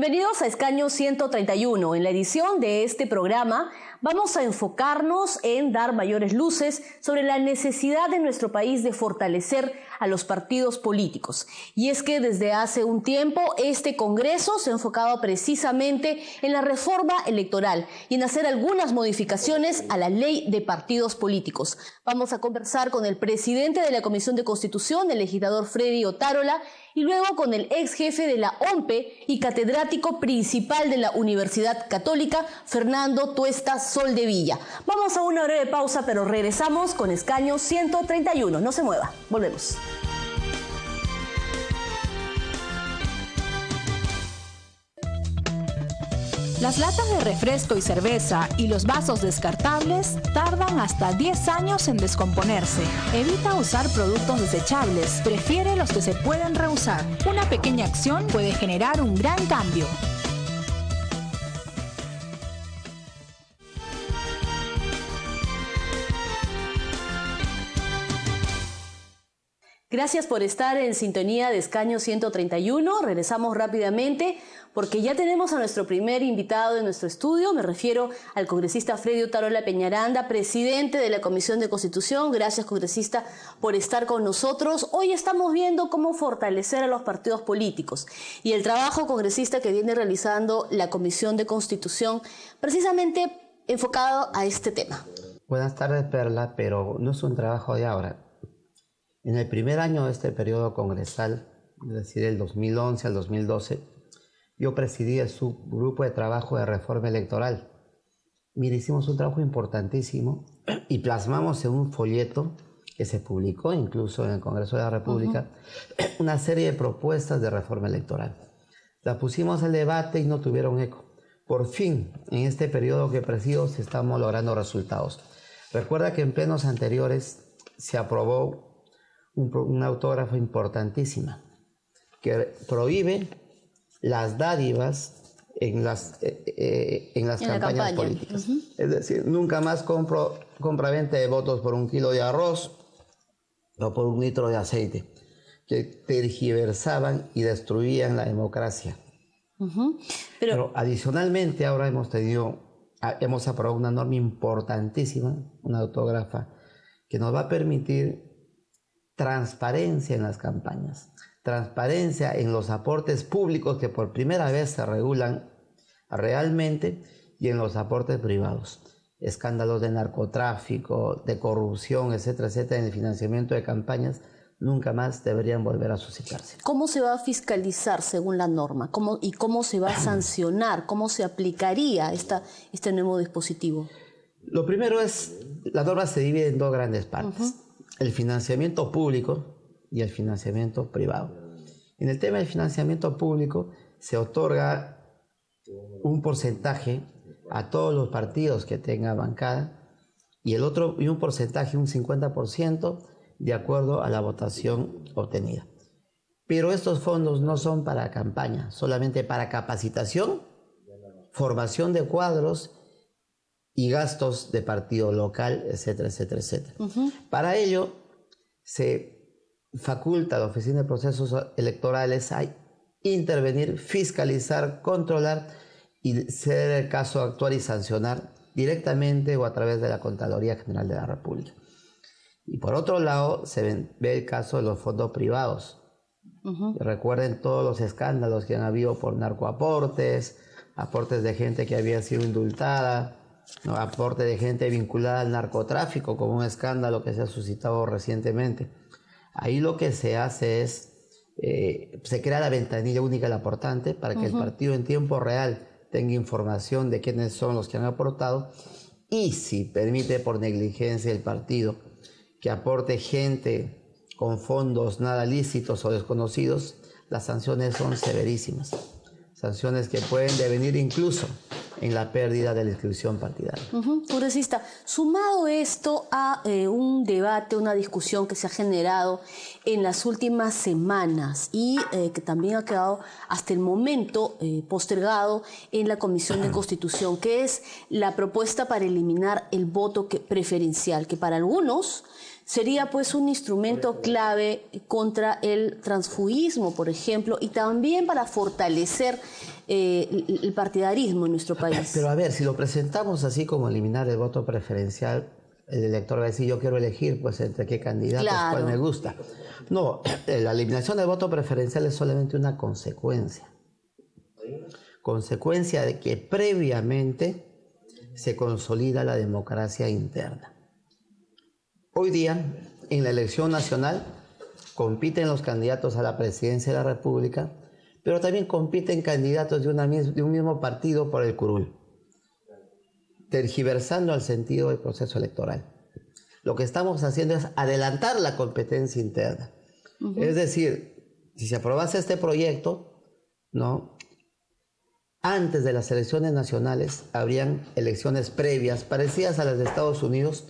Bienvenidos a Escaño 131. En la edición de este programa vamos a enfocarnos en dar mayores luces sobre la necesidad de nuestro país de fortalecer a los partidos políticos. Y es que desde hace un tiempo este Congreso se ha enfocado precisamente en la reforma electoral y en hacer algunas modificaciones a la ley de partidos políticos. Vamos a conversar con el presidente de la Comisión de Constitución, el legislador Freddy Otárola, y luego con el ex jefe de la OMPE y catedrático principal de la Universidad Católica, Fernando Tuesta Soldevilla. Vamos a una breve pausa, pero regresamos con Escaño 131. No se mueva, volvemos. Las latas de refresco y cerveza y los vasos descartables tardan hasta 10 años en descomponerse. Evita usar productos desechables, prefiere los que se pueden reusar. Una pequeña acción puede generar un gran cambio. Gracias por estar en sintonía de Escaño 131. Regresamos rápidamente porque ya tenemos a nuestro primer invitado en nuestro estudio. Me refiero al congresista Freddy Otárola Peñaranda, presidente de la Comisión de Constitución. Gracias, congresista, por estar con nosotros. Hoy estamos viendo cómo fortalecer a los partidos políticos y el trabajo, congresista, que viene realizando la Comisión de Constitución, precisamente enfocado a este tema. Buenas tardes, Perla, pero no es un trabajo de ahora. En el primer año de este periodo congresal, es decir, el 2011 al 2012, yo presidí el subgrupo de trabajo de reforma electoral. Mire, hicimos un trabajo importantísimo y plasmamos en un folleto que se publicó incluso en el Congreso de la República una serie de propuestas de reforma electoral. Las pusimos al debate y no tuvieron eco. Por fin, en este periodo que presido, se estamos logrando resultados. Recuerda que en plenos anteriores se aprobó una autógrafa importantísima que prohíbe las dádivas en las campañas políticas. Es decir, nunca más compra-venta de votos por 1 kilo de arroz o por 1 litro de aceite, que tergiversaban y destruían la democracia. Pero adicionalmente ahora hemos aprobado una norma importantísima, una autógrafa, que nos va a permitir transparencia en las campañas, transparencia en los aportes públicos que por primera vez se regulan realmente y en los aportes privados. Escándalos de narcotráfico, de corrupción, etcétera, etcétera, en el financiamiento de campañas nunca más deberían volver a suscitarse. ¿Cómo se va a fiscalizar según la norma? ¿Cómo se va a sancionar? ¿Cómo se aplicaría este nuevo dispositivo? Lo primero es, la norma se divide en dos grandes partes. El financiamiento público y el financiamiento privado. En el tema del financiamiento público se otorga un porcentaje a todos los partidos que tengan bancada y un porcentaje, un 50%, de acuerdo a la votación obtenida. Pero estos fondos no son para campaña, solamente para capacitación, formación de cuadros y gastos de partido local, etcétera, etcétera, etcétera. Para ello, se faculta a la Oficina de Procesos Electorales a intervenir, fiscalizar, controlar y, ser el caso, actuar y sancionar directamente o a través de la Contraloría General de la República. Y por otro lado, se ve el caso de los fondos privados. Recuerden todos los escándalos que han habido por narcoaportes, aportes de gente que había sido indultada, aporte de gente vinculada al narcotráfico, como un escándalo que se ha suscitado recientemente. Ahí lo que se hace es, se crea la ventanilla única del aportante para que el partido en tiempo real tenga información de quiénes son los que han aportado, y si permite por negligencia el partido que aporte gente con fondos nada lícitos o desconocidos, las sanciones son severísimas. Sanciones que pueden devenir incluso en la pérdida de la inscripción partidaria. Congresista, sumado esto a un debate, una discusión que se ha generado en las últimas semanas y que también ha quedado hasta el momento postergado en la Comisión de Constitución, que es la propuesta para eliminar el voto preferencial, que para algunos sería pues un instrumento clave contra el transfugismo, por ejemplo, y también para fortalecer el partidarismo en nuestro país. Pero a ver, si lo presentamos así como eliminar el voto preferencial, el elector va a decir, yo quiero elegir pues entre qué candidatos, claro, cuál me gusta. No, la eliminación del voto preferencial es solamente una consecuencia. Consecuencia de que previamente se consolida la democracia interna. Hoy día, en la elección nacional, compiten los candidatos a la presidencia de la República, pero también compiten candidatos de un mismo partido por el curul, tergiversando el sentido del proceso electoral. Lo que estamos haciendo es adelantar la competencia interna. Es decir, si se aprobase este proyecto, ¿no?, antes de las elecciones nacionales habrían elecciones previas parecidas a las de Estados Unidos,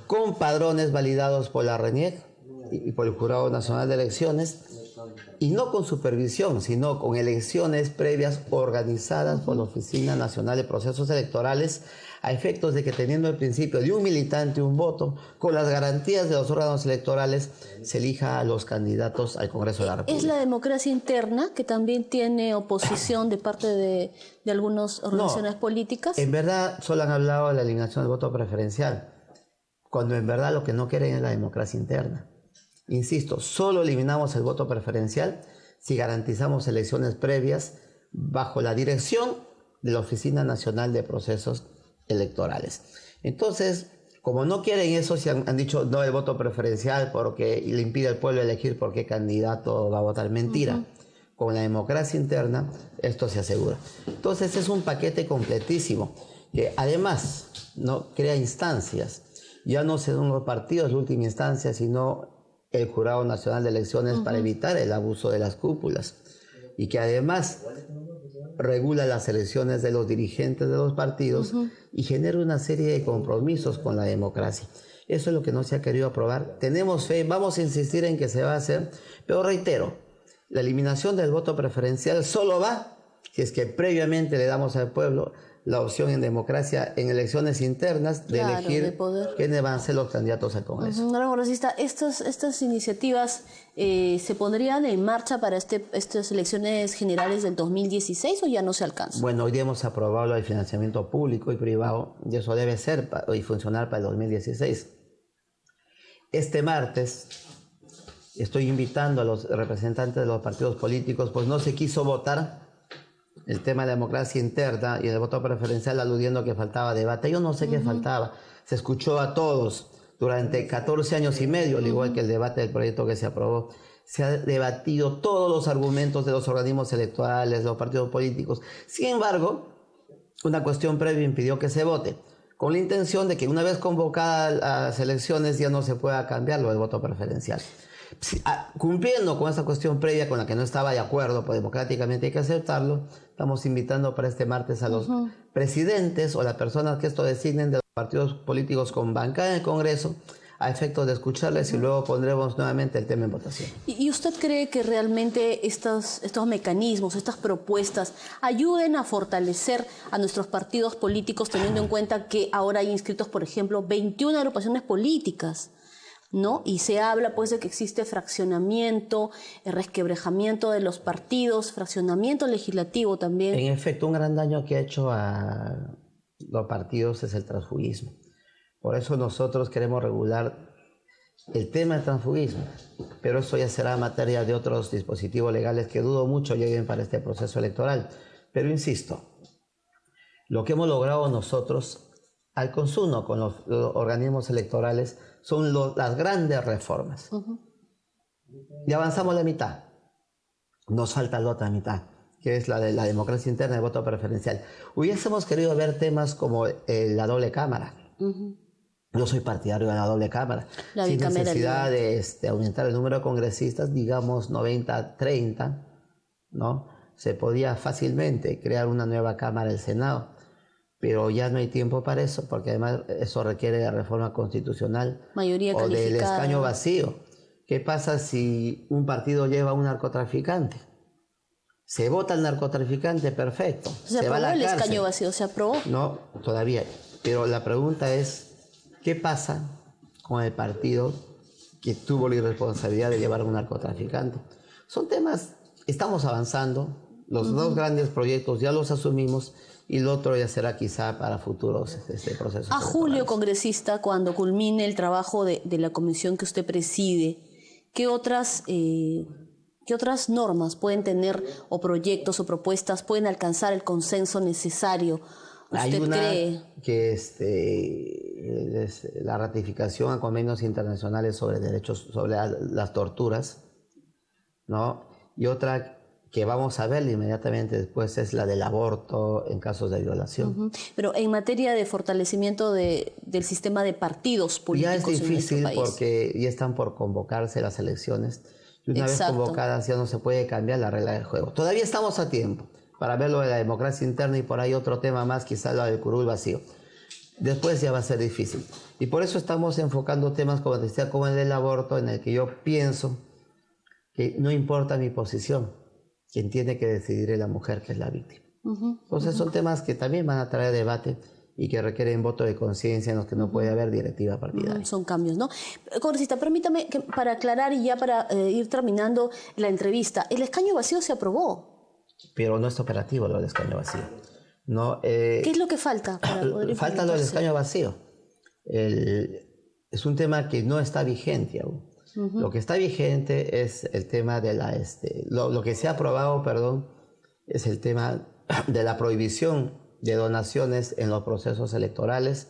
con padrones validados por la RENIEC y por el Jurado Nacional de Elecciones, y no con supervisión, sino con elecciones previas organizadas por la Oficina Nacional de Procesos Electorales, a efectos de que, teniendo el principio de un militante un voto, con las garantías de los órganos electorales, se elija a los candidatos al Congreso de la República. ¿Es la democracia interna que también tiene oposición de parte de algunas organizaciones políticas? En verdad, solo han hablado de la eliminación del voto preferencial, cuando en verdad lo que no quieren es la democracia interna. Insisto, solo eliminamos el voto preferencial si garantizamos elecciones previas bajo la dirección de la Oficina Nacional de Procesos Electorales. Entonces, como no quieren eso, si han dicho no el voto preferencial porque le impide al pueblo elegir por qué candidato va a votar. Mentira. Con la democracia interna esto se asegura. Entonces es un paquete completísimo que además no crea instancias. Ya no son los partidos de última instancia, sino el Jurado Nacional de Elecciones para evitar el abuso de las cúpulas, y que además regula las elecciones de los dirigentes de los partidos y genera una serie de compromisos con la democracia. Eso es lo que no se ha querido aprobar. Tenemos fe, vamos a insistir en que se va a hacer, pero reitero, la eliminación del voto preferencial solo va si es que previamente le damos al pueblo la opción en democracia, en elecciones internas, de elegir quiénes van a ser los candidatos al Congreso. Ahora, congresista, ¿estas iniciativas se pondrían en marcha para estas elecciones generales del 2016 o ya no se alcanzan? Bueno, hoy día hemos aprobado el financiamiento público y privado, y eso debe ser y funcionar para el 2016. Este martes estoy invitando a los representantes de los partidos políticos, pues no se quiso votar el tema de la democracia interna y el voto preferencial, aludiendo que faltaba debate. Yo no sé qué faltaba. Se escuchó a todos durante 14 años y medio, al igual que el debate del proyecto que se aprobó. Se ha debatido todos los argumentos de los organismos electorales, de los partidos políticos. Sin embargo, una cuestión previa impidió que se vote, con la intención de que una vez convocadas las elecciones ya no se pueda cambiar lo del voto preferencial. Cumpliendo con esa cuestión previa con la que no estaba de acuerdo, pues democráticamente hay que aceptarlo, estamos invitando para este martes a los presidentes o las personas que esto designen de los partidos políticos con bancada en el Congreso, a efectos de escucharles, y luego pondremos nuevamente el tema en votación. ¿Y usted cree que realmente estos mecanismos, estas propuestas, ayuden a fortalecer a nuestros partidos políticos, teniendo en cuenta que ahora hay inscritos, por ejemplo, 21 agrupaciones políticas, ¿no? Y se habla pues de que existe fraccionamiento, resquebrajamiento de los partidos, fraccionamiento legislativo también? En efecto, un gran daño que ha hecho a los partidos es el transfugismo. Por eso nosotros queremos regular el tema del transfugismo, pero eso ya será materia de otros dispositivos legales que dudo mucho lleguen para este proceso electoral. Pero insisto, lo que hemos logrado nosotros al consumo con los organismos electorales son las grandes reformas. Y avanzamos la mitad. Nos falta la otra mitad, que es la de la democracia interna y el voto preferencial. Hubiésemos querido ver temas como la doble cámara. Yo soy partidario de la doble cámara. Sin necesidad de aumentar el número de congresistas, digamos 90-30, ¿no? Se podía fácilmente crear una nueva cámara del Senado. Pero ya no hay tiempo para eso, porque además eso requiere de reforma constitucional, mayoría o del calificada, escaño vacío. ¿Qué pasa si un partido lleva a un narcotraficante? Se vota al narcotraficante, perfecto. Se va a la aprobó el cárcel. escaño vacío, ¿se aprobó? No, todavía. Pero la pregunta es, ¿qué pasa con el partido que tuvo la irresponsabilidad de llevar a un narcotraficante. Son temas, estamos avanzando, los dos grandes proyectos ya los asumimos y el otro ya será quizá para futuros procesos. A julio, congresista, cuando culmine el trabajo de la comisión que usted preside, ¿qué otras normas pueden tener, o proyectos o propuestas pueden alcanzar el consenso necesario? Hay una que es la ratificación a convenios internacionales sobre derechos, sobre las torturas, ¿no? Y otra que vamos a ver inmediatamente después es la del aborto en casos de violación. Pero en materia de fortalecimiento del sistema de partidos políticos ya es difícil en nuestro país, porque ya están por convocarse las elecciones y una vez convocadas ya no se puede cambiar la regla del juego. Todavía estamos a tiempo para ver lo de la democracia interna y por ahí otro tema más, quizá lo del curul vacío. Después ya va a ser difícil. Y por eso estamos enfocando temas, como decía, como el del aborto, en el que yo pienso que no importa mi posición, quien tiene que decidir es la mujer, que es la víctima. Entonces son temas que también van a traer debate y que requieren voto de conciencia en los que no puede haber directiva partidaria. Son cambios, ¿no? Congresista, permítame que para aclarar y ya para ir terminando la entrevista, el escaño vacío se aprobó. Pero no es operativo lo del escaño vacío. No, ¿qué es lo que falta para poder falta lo del escaño vacío. Es un tema que no está vigente aún. Lo que está vigente es el tema de lo que se ha aprobado, es el tema de la prohibición de donaciones en los procesos electorales,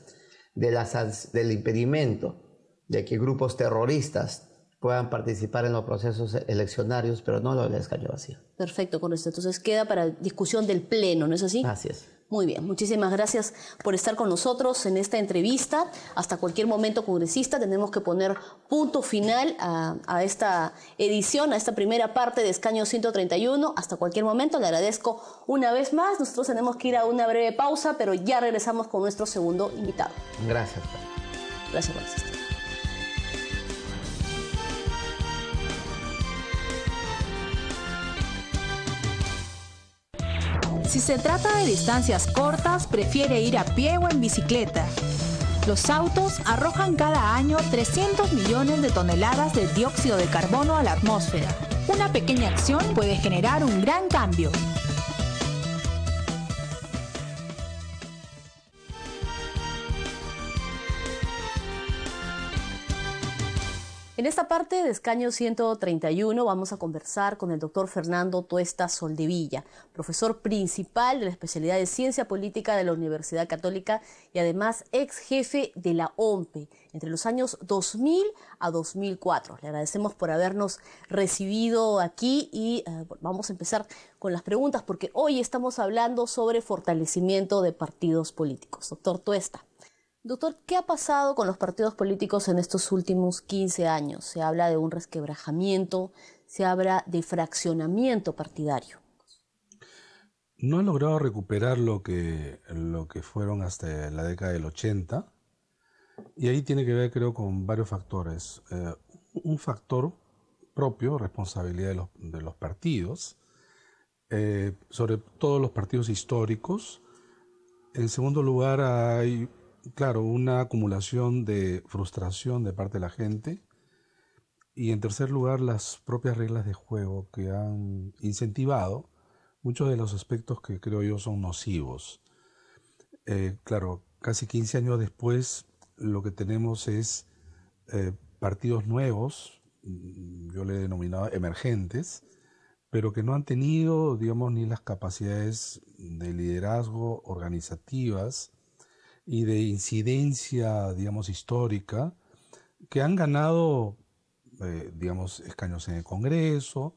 del impedimento de que grupos terroristas puedan participar en los procesos eleccionarios, pero no lo del escaño vacío. Perfecto, congresista. Entonces queda para discusión del Pleno, ¿no es así? Así es. Muy bien, muchísimas gracias por estar con nosotros en esta entrevista. Hasta cualquier momento, congresista, tenemos que poner punto final a esta edición, a esta primera parte de Escaño 131. Hasta cualquier momento, le agradezco una vez más. Nosotros tenemos que ir a una breve pausa, pero ya regresamos con nuestro segundo invitado. Gracias. Gracias, congresista. Si se trata de distancias cortas, prefiere ir a pie o en bicicleta. Los autos arrojan cada año 300 millones de toneladas de dióxido de carbono a la atmósfera. Una pequeña acción puede generar un gran cambio. En esta parte de Escaño 131 vamos a conversar con el doctor Fernando Tuesta Soldevilla, profesor principal de la especialidad de Ciencia Política de la Universidad Católica y además ex jefe de la OMPE entre los años 2000 a 2004. Le agradecemos por habernos recibido aquí y vamos a empezar con las preguntas porque hoy estamos hablando sobre fortalecimiento de partidos políticos. Doctor Tuesta. Doctor, ¿qué ha pasado con los partidos políticos en estos últimos 15 años? Se habla de un resquebrajamiento, se habla de fraccionamiento partidario. No han logrado recuperar lo que fueron hasta la década del 80 y ahí tiene que ver, creo, con varios factores. Un factor propio, responsabilidad de los partidos, sobre todo los partidos históricos. En segundo lugar, hay claro, una acumulación de frustración de parte de la gente. Y en tercer lugar, las propias reglas de juego que han incentivado muchos de los aspectos que creo yo son nocivos. Claro, casi 15 años después, lo que tenemos es partidos nuevos, yo le he denominado emergentes, pero que no han tenido, digamos, ni las capacidades de liderazgo organizativas y de incidencia, digamos, histórica, que han ganado, digamos, escaños en el Congreso,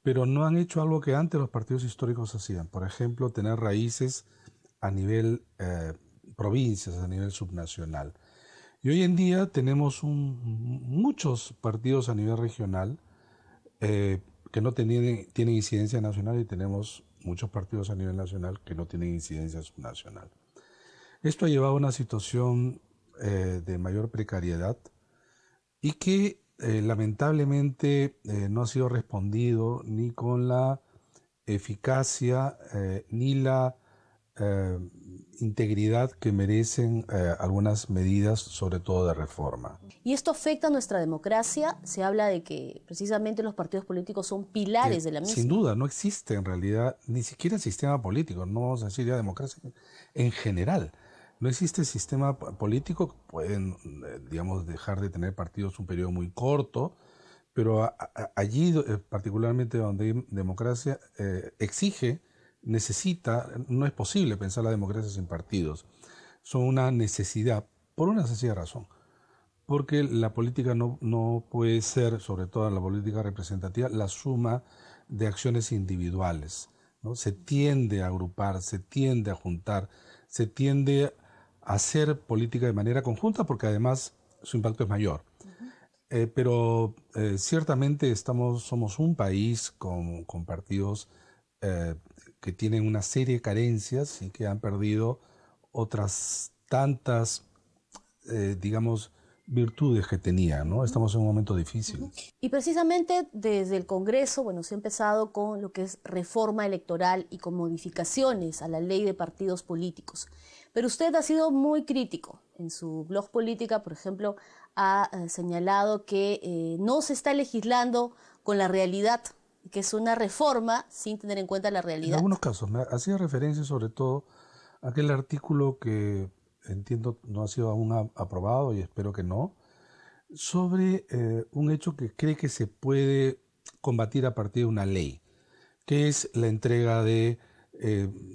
pero no han hecho algo que antes los partidos históricos hacían. Por ejemplo, tener raíces a nivel provincias, a nivel subnacional. Y hoy en día tenemos muchos partidos a nivel regional que no tienen incidencia nacional y tenemos muchos partidos a nivel nacional que no tienen incidencia subnacional. Esto ha llevado a una situación de mayor precariedad y que lamentablemente no ha sido respondido ni con la eficacia ni la integridad que merecen algunas medidas, sobre todo de reforma. ¿Y esto afecta a nuestra democracia? Se habla de que precisamente los partidos políticos son pilares de la misma. Sin duda, no existe en realidad ni siquiera sistema político, no vamos a decir ya democracia en general. No existe sistema político, pueden, digamos, dejar de tener partidos un periodo muy corto, pero allí, particularmente donde hay democracia, necesita, no es posible pensar la democracia sin partidos. Son una necesidad, por una sencilla razón. Porque la política no puede ser, sobre todo la política representativa, la suma de acciones individuales, ¿no? Se tiende a agrupar, se tiende a juntar, se tiende a hacer política de manera conjunta porque además su impacto es mayor. Pero ciertamente somos un país con partidos que tienen una serie de carencias y que han perdido otras tantas, digamos, virtudes que tenían, ¿no? Estamos en un momento difícil. Y precisamente desde el Congreso, bueno, se ha empezado con lo que es reforma electoral y con modificaciones a la ley de partidos políticos. Pero usted ha sido muy crítico. En su blog Política, por ejemplo, ha señalado que no se está legislando con la realidad, que es una reforma sin tener en cuenta la realidad. En algunos casos, me hacía referencia sobre todo a aquel artículo que entiendo no ha sido aún aprobado y espero que no, sobre un hecho que cree que se puede combatir a partir de una ley, que es la entrega de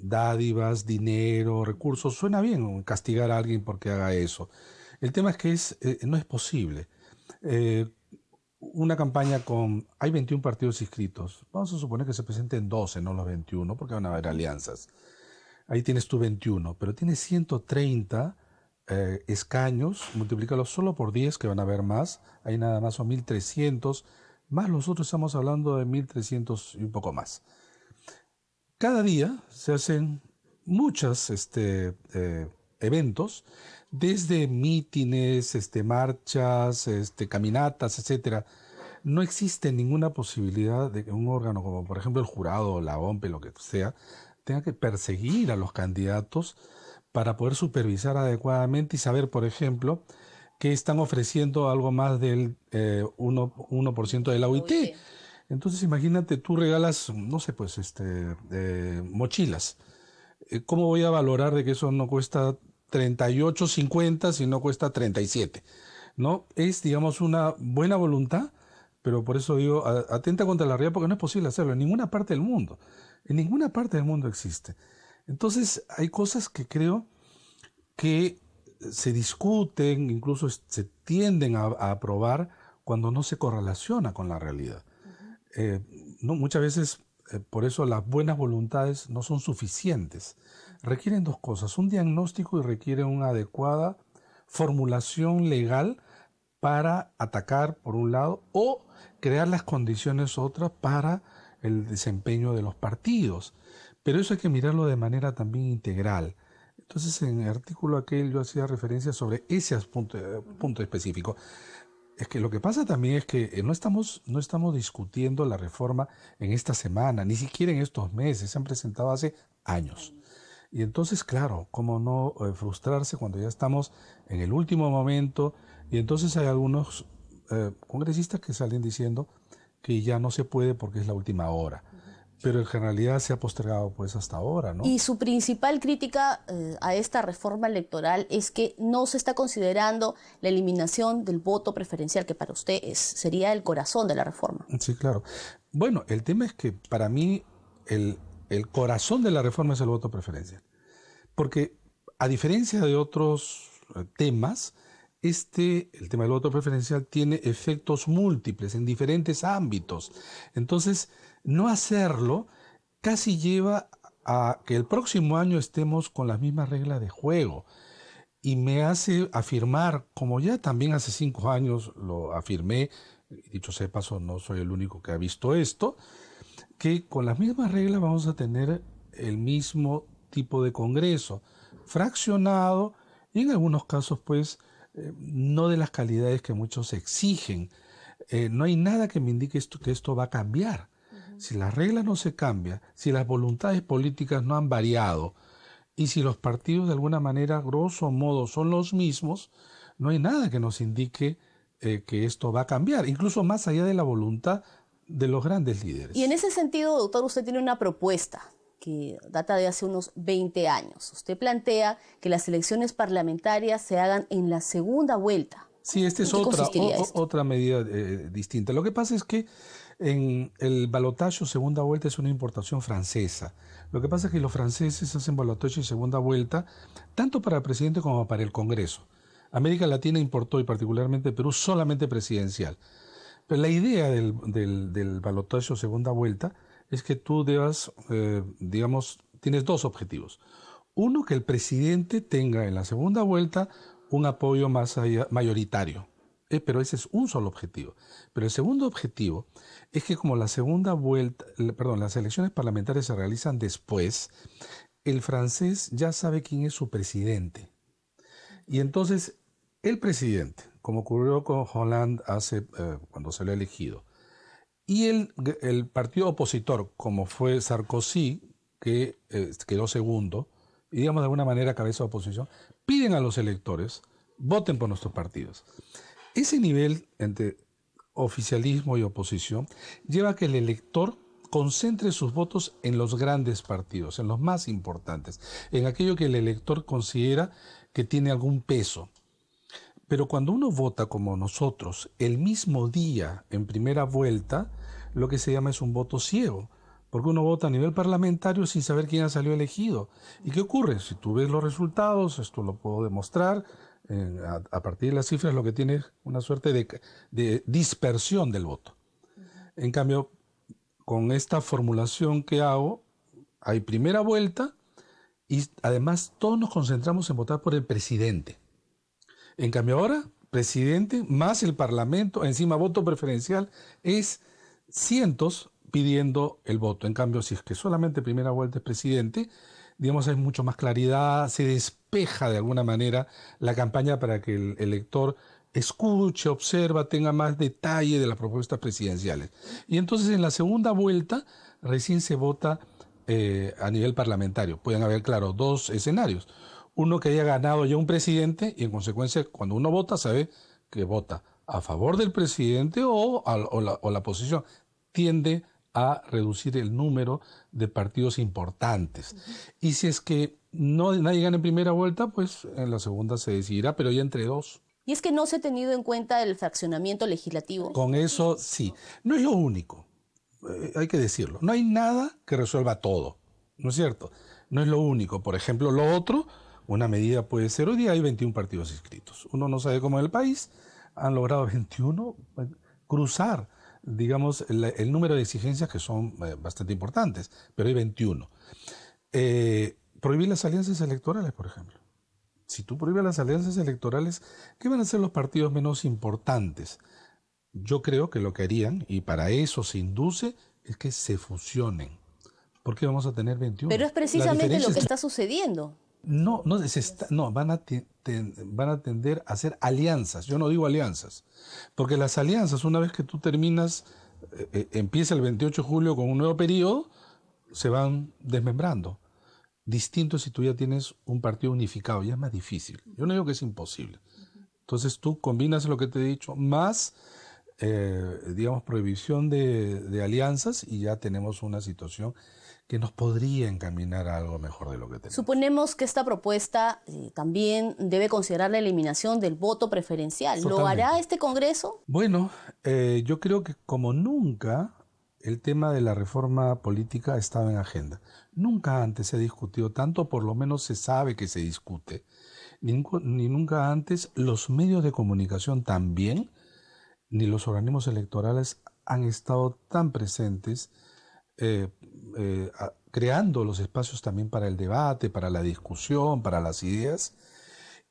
dádivas, dinero, recursos. Suena bien castigar a alguien porque haga eso. El tema es que no es posible. Una campaña hay 21 partidos inscritos. Vamos a suponer que se presenten 12, no los 21, porque van a haber alianzas. Ahí tienes tú 21, pero tienes 130 escaños, multiplícalos solo por 10, que van a haber más. Ahí nada más son 1.300, más nosotros estamos hablando de 1.300 y un poco más. Cada día se hacen muchos eventos, desde mítines, marchas, caminatas, etcétera. No existe ninguna posibilidad de que un órgano como por ejemplo el jurado o la OMPE, lo que sea, tenga que perseguir a los candidatos para poder supervisar adecuadamente y saber, por ejemplo, que están ofreciendo algo más del 1% de la OIT. Entonces imagínate, tú regalas, no sé, pues mochilas. ¿Cómo voy a valorar de que eso no cuesta 38.50 si no cuesta 37? ¿No? Es, digamos, una buena voluntad, pero por eso digo, atenta contra la realidad, porque no es posible hacerlo en ninguna parte del mundo. En ninguna parte del mundo existe. Entonces hay cosas que creo que se discuten, incluso se tienden a aprobar cuando no se correlaciona con la realidad. No, muchas veces, por eso las buenas voluntades no son suficientes. Requieren dos cosas, un diagnóstico y requiere una adecuada formulación legal para atacar, por un lado, o crear las condiciones otras para el desempeño de los partidos. Pero eso hay que mirarlo de manera también integral. Entonces, en el artículo aquel yo hacía referencia sobre ese punto específico. Es que lo que pasa también es que no estamos discutiendo la reforma en esta semana, ni siquiera en estos meses, se han presentado hace años. Y entonces, claro, cómo no frustrarse cuando ya estamos en el último momento, y entonces hay algunos congresistas que salen diciendo que ya no se puede porque es la última hora. Pero en realidad se ha postergado pues hasta ahora, ¿no? Y su principal crítica a esta reforma electoral es que no se está considerando la eliminación del voto preferencial, que para usted sería el corazón de la reforma. Sí, claro. Bueno, el tema es que para mí el corazón de la reforma es el voto preferencial. Porque a diferencia de otros temas, el tema del voto preferencial tiene efectos múltiples en diferentes ámbitos. Entonces, no hacerlo casi lleva a que el próximo año estemos con las mismas reglas de juego. Y me hace afirmar, como ya también hace 5 años lo afirmé, dicho sea de paso, no soy el único que ha visto esto, que con las mismas reglas vamos a tener el mismo tipo de Congreso, fraccionado y en algunos casos pues no de las calidades que muchos exigen. No hay nada que me indique que esto va a cambiar. Si las reglas no se cambian, si las voluntades políticas no han variado Y si los partidos de alguna manera, grosso modo, son los mismos, no hay nada que nos indique que esto va a cambiar, incluso más allá de la voluntad de los grandes líderes. Y en ese sentido, doctor, usted tiene una propuesta que data de hace unos 20 años. Usted plantea que las elecciones parlamentarias se hagan en la segunda vuelta. Sí, esta es otra medida distinta. Lo que pasa es que en el balotaje segunda vuelta es una importación francesa. Lo que pasa es que los franceses hacen balotaje y segunda vuelta tanto para el presidente como para el Congreso. América Latina importó, y particularmente Perú, solamente presidencial. Pero la idea del balotaje o segunda vuelta es que tú debas, tienes dos objetivos. Uno, que el presidente tenga en la segunda vuelta un apoyo mayoritario. Pero ese es un solo objetivo. Pero el segundo objetivo es que como las elecciones parlamentarias se realizan después, el francés ya sabe quién es su presidente. Y entonces el presidente, como ocurrió con Hollande cuando se lo ha elegido, y el partido opositor, como fue Sarkozy, que quedó segundo, y digamos de alguna manera cabeza de oposición, piden a los electores, voten por nuestros partidos. Ese nivel entre oficialismo y oposición lleva a que el elector concentre sus votos en los grandes partidos, en los más importantes, en aquello que el elector considera que tiene algún peso. Pero cuando uno vota como nosotros el mismo día en primera vuelta, lo que se llama es un voto ciego, porque uno vota a nivel parlamentario sin saber quién ha salido elegido. ¿Y qué ocurre? Si tú ves los resultados, esto lo puedo demostrar, a partir de las cifras lo que tiene es una suerte de dispersión del voto. En cambio, con esta formulación que hago, hay primera vuelta y además todos nos concentramos en votar por el presidente. En cambio ahora, presidente más el Parlamento, encima voto preferencial, es cientos pidiendo el voto. En cambio, si es que solamente primera vuelta es presidente, digamos, hay mucho más claridad, se despeja de alguna manera la campaña para que el elector escuche, observa, tenga más detalle de las propuestas presidenciales. Y entonces en la segunda vuelta recién se vota a nivel parlamentario. Pueden haber, claro, dos escenarios. Uno que haya ganado ya un presidente y en consecuencia cuando uno vota sabe que vota a favor del presidente o la oposición. Tiende a reducir el número de partidos importantes. Y si es que nadie gana en primera vuelta, pues en la segunda se decidirá, pero ya entre dos. ¿Y es que no se ha tenido en cuenta el fraccionamiento legislativo? Con eso sí. No es lo único, hay que decirlo. No hay nada que resuelva todo, ¿no es cierto? No es lo único. Por ejemplo, lo otro, una medida puede ser, hoy día hay 21 partidos inscritos. Uno no sabe cómo en el país han logrado 21 cruzar, digamos, el número de exigencias que son bastante importantes, pero hay 21. Prohibir las alianzas electorales, por ejemplo. Si tú prohíbes las alianzas electorales, ¿qué van a hacer los partidos menos importantes? Yo creo que lo que harían, y para eso se induce, es que se fusionen. ¿Por qué vamos a tener 21? Pero es precisamente lo que está sucediendo. No, van a tender a hacer alianzas. Yo no digo alianzas, porque las alianzas, una vez que tú terminas, empieza el 28 de julio con un nuevo periodo, se van desmembrando. Distinto si tú ya tienes un partido unificado, ya es más difícil. Yo no digo que es imposible. Entonces tú combinas lo que te he dicho, más, prohibición de alianzas y ya tenemos una situación que nos podría encaminar a algo mejor de lo que tenemos. Suponemos que esta propuesta también debe considerar la eliminación del voto preferencial. Totalmente. ¿Lo hará este Congreso? Bueno, yo creo que como nunca el tema de la reforma política estaba en agenda. Nunca antes se ha discutido tanto, por lo menos se sabe que se discute. Ni nunca antes los medios de comunicación también, ni los organismos electorales han estado tan presentes creando los espacios también para el debate, para la discusión, para las ideas,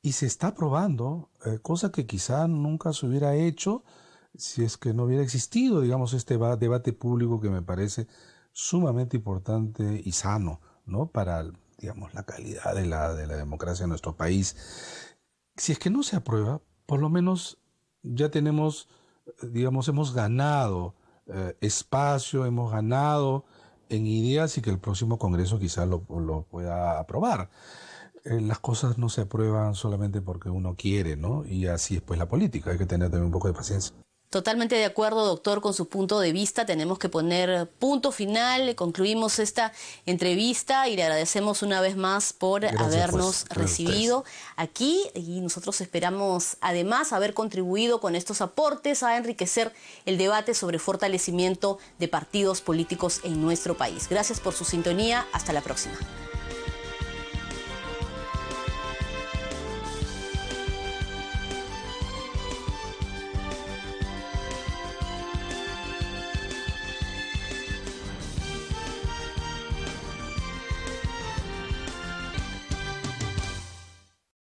y se está probando, cosa que quizá nunca se hubiera hecho si es que no hubiera existido, digamos, este debate público que me parece sumamente importante y sano, ¿no? Para, digamos, la calidad de la democracia en nuestro país. Si es que no se aprueba, por lo menos ya tenemos, digamos, hemos ganado espacio, hemos ganado en ideas y que el próximo Congreso quizás lo pueda aprobar. Las cosas no se aprueban solamente porque uno quiere, ¿no? Y así es pues la política, hay que tener también un poco de paciencia. Totalmente de acuerdo, doctor, con su punto de vista. Tenemos que poner punto final. Concluimos esta entrevista y le agradecemos una vez más por habernos recibido aquí. Y nosotros esperamos, además, haber contribuido con estos aportes a enriquecer el debate sobre fortalecimiento de partidos políticos en nuestro país. Gracias por su sintonía. Hasta la próxima.